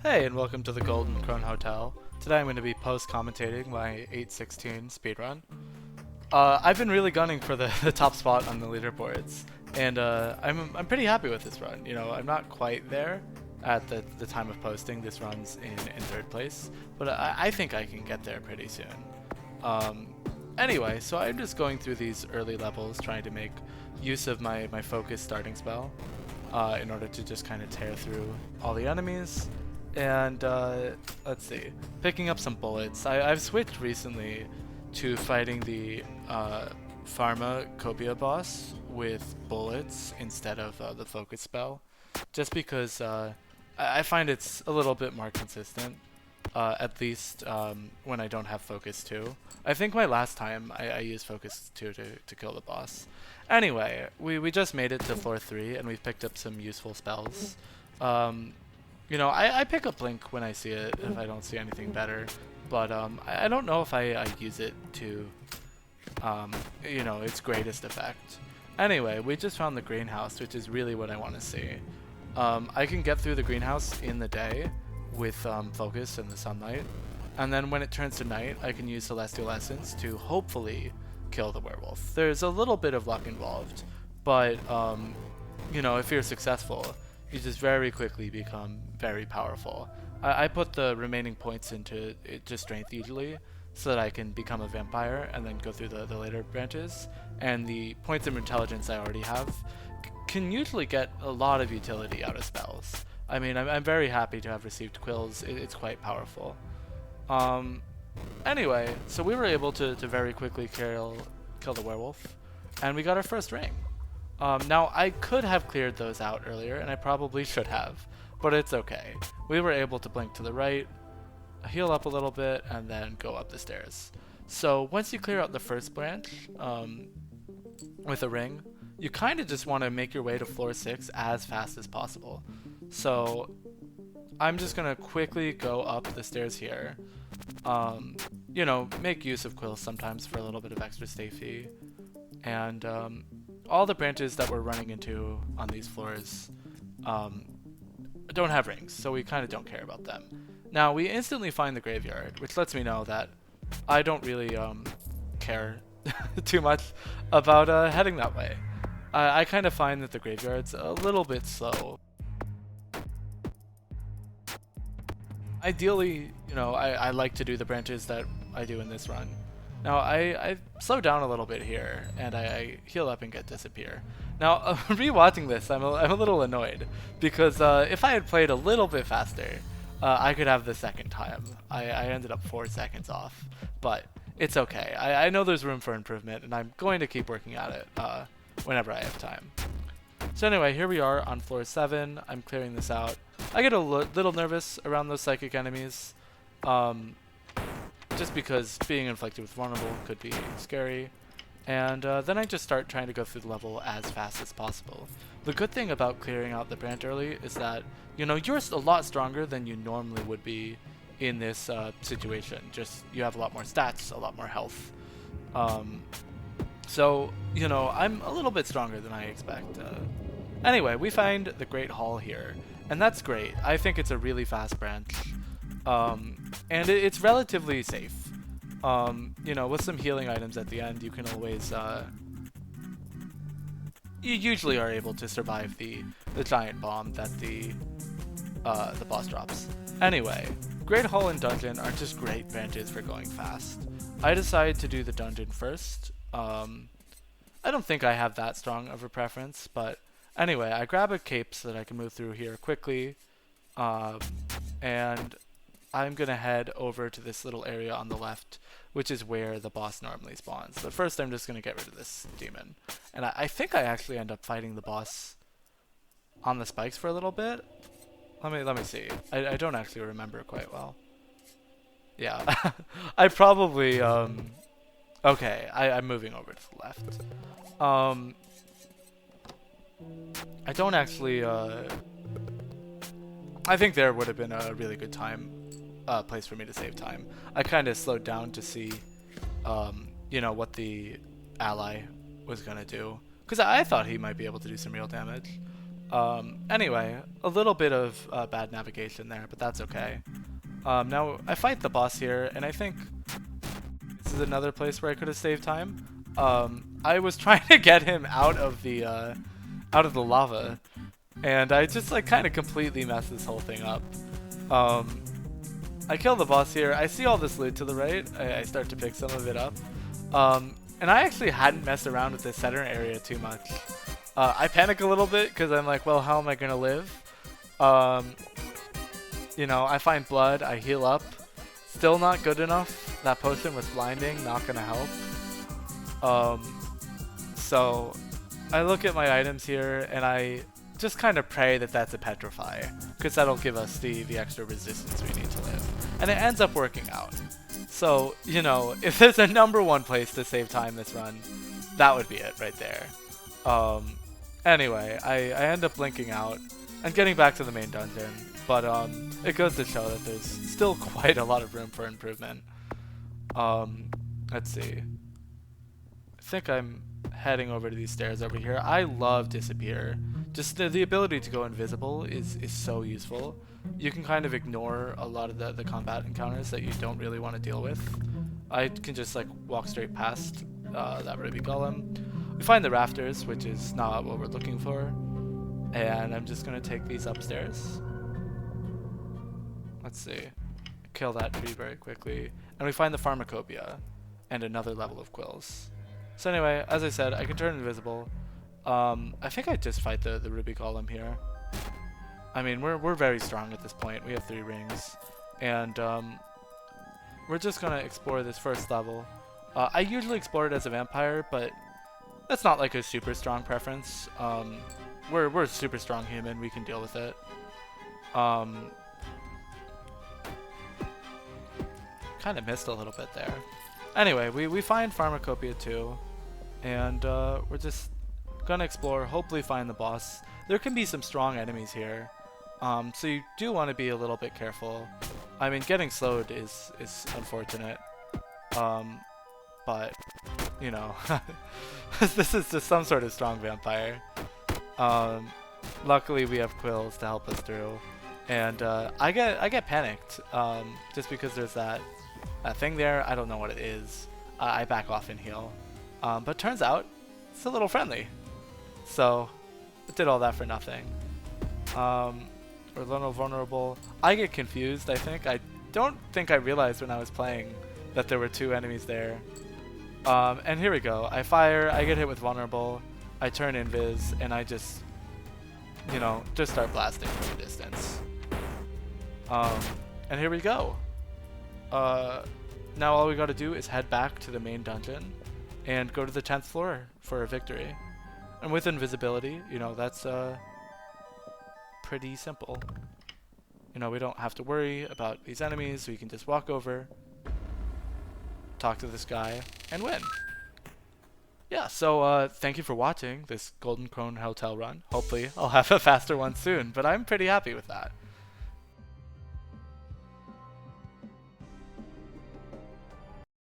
Hey, and welcome to the Golden Krone Hotel. Today I'm going to be post-commentating my 8:16 speedrun. I've been really gunning for the, the top spot on the leaderboards, and I'm pretty happy with this run. You know, I'm not quite there at the time of posting. This run's in third place, but I think I can get there pretty soon. Um, anyway, so I'm just going through these early levels, trying to make use of my focus starting spell in order to just kind of tear through all the enemies. And let's see, picking up some bullets. I've switched recently to fighting the Pharmacopoeia boss with bullets instead of the focus spell, just because I find it's a little bit more consistent, at least when I don't have focus 2. I think my last time I used focus 2 to kill the boss. Anyway, we just made it to floor 3 and we've picked up some useful spells. You know, I pick up Blink when I see it if I don't see anything better, but I don't know if I use it to, you know, its greatest effect. Anyway, we just found the greenhouse, which is really what I want to see. I can get through the greenhouse in the day with focus and the sunlight, and then when it turns to night, I can use Celestial Essence to hopefully kill the werewolf. There's a little bit of luck involved, but, you know, if you're successful, you just very quickly become very powerful. I put the remaining points into strength usually so that I can become a vampire and then go through the later branches, and the points of intelligence I already have can usually get a lot of utility out of spells. I mean, I'm very happy to have received Quills. It's quite powerful. Anyway, so we were able to very quickly kill the werewolf, and we got our first ring. Now, I could have cleared those out earlier, and I probably should have, but it's okay. We were able to blink to the right, heal up a little bit, and then go up the stairs. So once you clear out the first branch with a ring, you kind of just want to make your way to floor 6 as fast as possible. So I'm just going to quickly go up the stairs here. You know, make use of quills sometimes for a little bit of extra safety. And all the branches that we're running into on these floors don't have rings, so we kind of don't care about them. Now, we instantly find the graveyard, which lets me know that I don't really care too much about heading that way. I kind of find that the graveyard's a little bit slow. Ideally, you know, I like to do the branches that I do in this run. Now, I slow down a little bit here, and I heal up and get disappear. Now, rewatching this, I'm a little annoyed, because if I had played a little bit faster, I could have the second time. I ended up 4 seconds off, but it's okay. I know there's room for improvement, and I'm going to keep working at it whenever I have time. So anyway, here we are on floor 7. I'm clearing this out. I get a little nervous around those psychic enemies. Just because being inflicted with vulnerable could be scary. And then I just start trying to go through the level as fast as possible. The good thing about clearing out the branch early is that, you know, you're a lot stronger than you normally would be in this situation. Just, you have a lot more stats, a lot more health. So, you know, I'm a little bit stronger than I expect. Anyway, we find the Great Hall here, and that's great. I think it's a really fast branch. And it's relatively safe. You know, with some healing items at the end, you can always, you usually are able to survive the giant bomb that the boss drops. Anyway, Great Hall and Dungeon are just great branches for going fast. I decided to do the dungeon first. I don't think I have that strong of a preference, but anyway, I grab a cape so that I can move through here quickly, and I'm going to head over to this little area on the left, which is where the boss normally spawns. But first I'm just going to get rid of this demon. And I think I actually end up fighting the boss on the spikes for a little bit. Let me see. I don't actually remember quite well. Yeah. I probably, okay, I'm moving over to the left. I don't actually, I think there would have been a really good place for me to save time. I kind of slowed down to see, you know, what the ally was gonna do, because I thought he might be able to do some real damage. Anyway, a little bit of bad navigation there, but that's okay. Now I fight the boss here, and I think this is another place where I could have saved time. I was trying to get him out of the lava, and I just like kind of completely messed this whole thing up. I kill the boss here. I see all this loot to the right. I start to pick some of it up. And I actually hadn't messed around with the center area too much. I panic a little bit because I'm like, well, how am I going to live? You know, I find blood. I heal up. Still not good enough. That potion was blinding. Not going to help. So I look at my items here and I just kind of pray that that's a petrify, because that'll give us the extra resistance we need to live. And it ends up working out. So, you know, if there's a #1 place to save time this run, that would be it right there. Anyway, I end up blinking out and getting back to the main dungeon, but it goes to show that there's still quite a lot of room for improvement. Let's see. I think I'm heading over to these stairs over here. I love disappear. Just the ability to go invisible is so useful. You can kind of ignore a lot of the combat encounters that you don't really want to deal with. I can just like walk straight past that ruby golem. We find the rafters, which is not what we're looking for, and I'm just gonna take these upstairs. Let's see. Kill that tree very quickly, and we find the pharmacopoeia and another level of quills. So anyway, as I said, I can turn invisible. I think I just fight the ruby golem here. I mean, we're very strong at this point. We have 3 rings, and we're just gonna explore this first level. I usually explore it as a vampire, but that's not like a super strong preference. We're a super strong human. We can deal with it. Kind of missed a little bit there. Anyway, we find Pharmacopoeia 2, and we're just gonna explore, hopefully find the boss. There can be some strong enemies here, so you do want to be a little bit careful. I mean, getting slowed is unfortunate, but you know, this is just some sort of strong vampire. Luckily we have quills to help us through, and I get panicked just because there's that thing there. I don't know what it is. I back off and heal, but turns out it's a little friendly, so I did all that for nothing. We're a little vulnerable. I get confused, I think. I don't think I realized when I was playing that there were 2 enemies there. And here we go. I fire, I get hit with vulnerable, I turn invis, and I just, you know, just start blasting from a distance. And here we go. Now all we gotta do is head back to the main dungeon and go to the 10th floor for a victory. And with invisibility, you know, that's pretty simple. You know, we don't have to worry about these enemies. We can just walk over, talk to this guy, and win. Yeah, so thank you for watching this Golden Krone Hotel run. Hopefully I'll have a faster one soon, but I'm pretty happy with that.